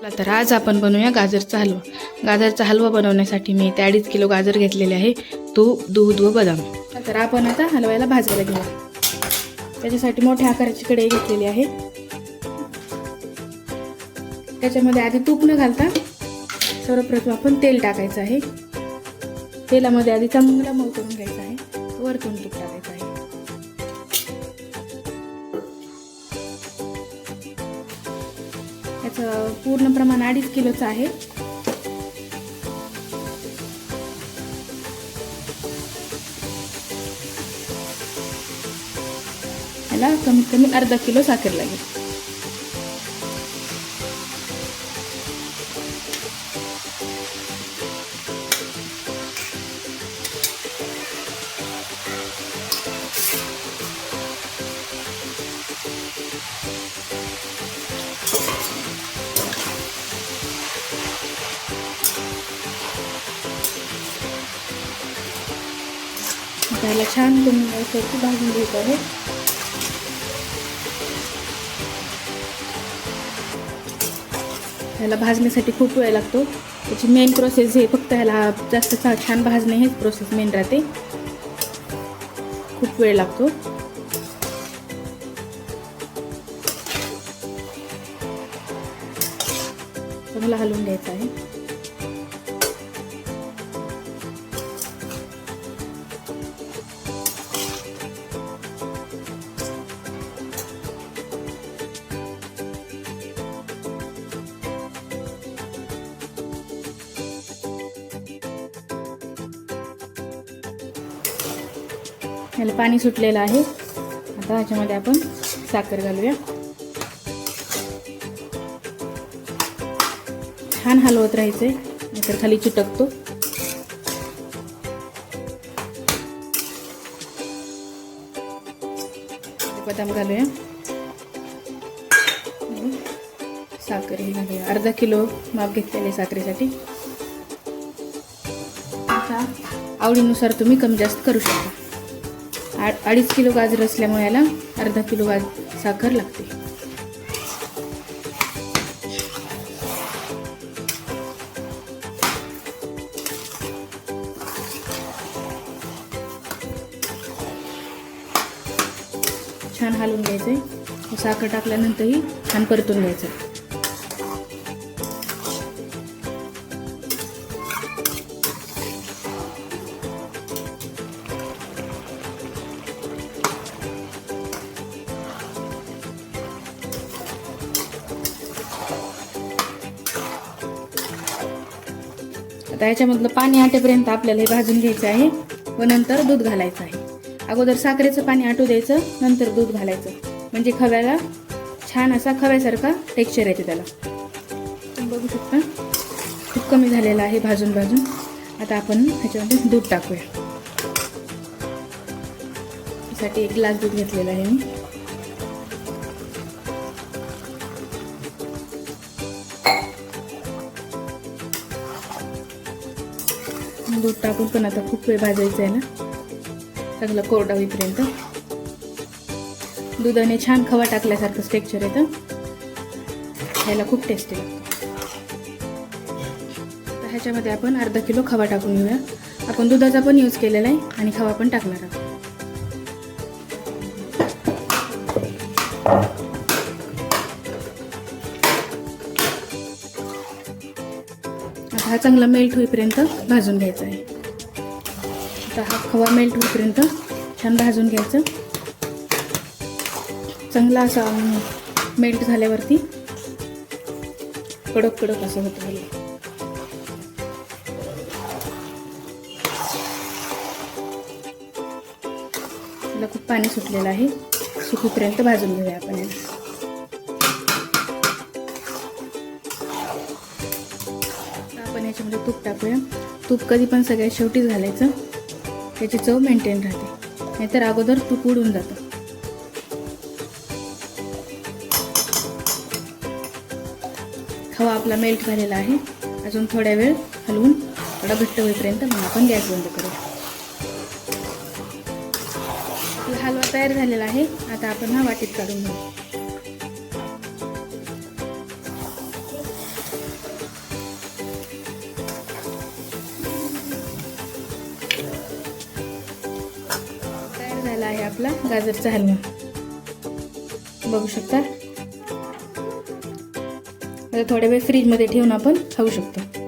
तर आज आपण बनवूया गाजरचा हलवा. गाजरचा हलवा बनवण्यासाठी मी इथे 2.5 किलो गाजर घेतलेले आहे, तूप, दूध व बदाम. तर आपण आता हलव्याला भाजायला घेऊया. त्याच्यासाठी मोठ्या आकाराची कढई घेतलेली आहे. त्याच्यामध्ये आधी तूप न घालता सर्वप्रथम आपण तेल टाकायचं आहे. तेलामध्ये आधी चांगला मऊ करून घ्यायचा आहे, वरतून तूप टाकायचं आहे. याचं पूर्ण प्रमाण 2.5 किलोचं आहे. याला कमीत कमी अर्धा किलो साखर लागेल. त्याला छान तुम्ही भाजून घ्यायचं आहे. त्याला भाजण्यासाठी खूप वेळ लागतो. त्याची मेन प्रोसेस हे फक्त ह्याला जास्त छान भाजणे हेच प्रोसेस मेन राहते. खूप वेळ लागतो. चांगला हलवून घ्यायचं आहे. याला पाणी सुटलेलं आहे. आता ह्याच्यामध्ये आपण साखर घालूया. छान हलवत राहायचंय, नाहीतर खाली चिटकतो. बदाम घालूया. साखर ही घालूया. अर्धा किलो माप घेतलेले साखरेसाठी. आता आवडीनुसार तुम्ही कमी जास्त करू शकता. 2.5 किलो गाजर असल्यामुळे याला अर्धा किलो साखर लागते. छान हलवून घ्यायचंय. साखर टाकल्यानंतरही छान परतून घ्यायचं. आता याच्यामधलं पाणी आटेपर्यंत आपल्याला हे भाजून घ्यायचं आहे व नंतर दूध घालायचं आहे. अगोदर साखरेचं पाणी आटू द्यायचं, नंतर दूध घालायचं. म्हणजे खव्याला छान असा खव्यासारखा टेक्स्चर येते त्याला. तुम्ही बघू शकता खूप कमी झालेलं आहे भाजून भाजून. आता आपण ह्याच्यामध्ये दूध टाकूया. त्यासाठी 1 ग्लास दूध घेतलेलं आहे मी. दूध टाकून पण आता खूप वेळ भाजायचं आहे ना, चांगलं कोरडा होईपर्यंत. दुधाने छान खवा टाकल्यासारखं टेक्स्चर येतं. खायला खूप टेस्टी लागतं. तर ह्याच्यामध्ये आपण अर्धा किलो खवा टाकून घेऊया. आपण दुधाचा पण यूज केलेला आहे आणि खवा पण टाकणार आहोत. हा चांगला मेल्ट होईपर्यंत भाजून घ्यायचा आहे. आता हा खवा मेल्ट होईपर्यंत छान भाजून घ्यायचं. चांगला असा मेल्ट झाल्यावरती कडक कडक असं होतं. त्याला खूप पाणी सुटलेलं आहे. सुकूपर्यंत भाजून घेऊया आपण याला. याच्यामध्ये तूप टाकूया. तूप कधी पण सगळ्यात शेवटीच घालायचं, त्याची चव मेंटेन राहते. नाहीतर अगोदर तूप उडून जातं. खवा आपला मेल्ट झालेला आहे. अजून थोड्या वेळ हलवून थोडा घट्ट होईपर्यंत मग आपण गॅस बंद करूया. हलवा तयार झालेला आहे. आता आपण हा वाटीत काढून घेऊ. आहे आपला गाजरचा हलवा. बघू शकता. आता थोड्या वेळ फ्रीजमध्ये ठेवून आपण खाऊ शकतो.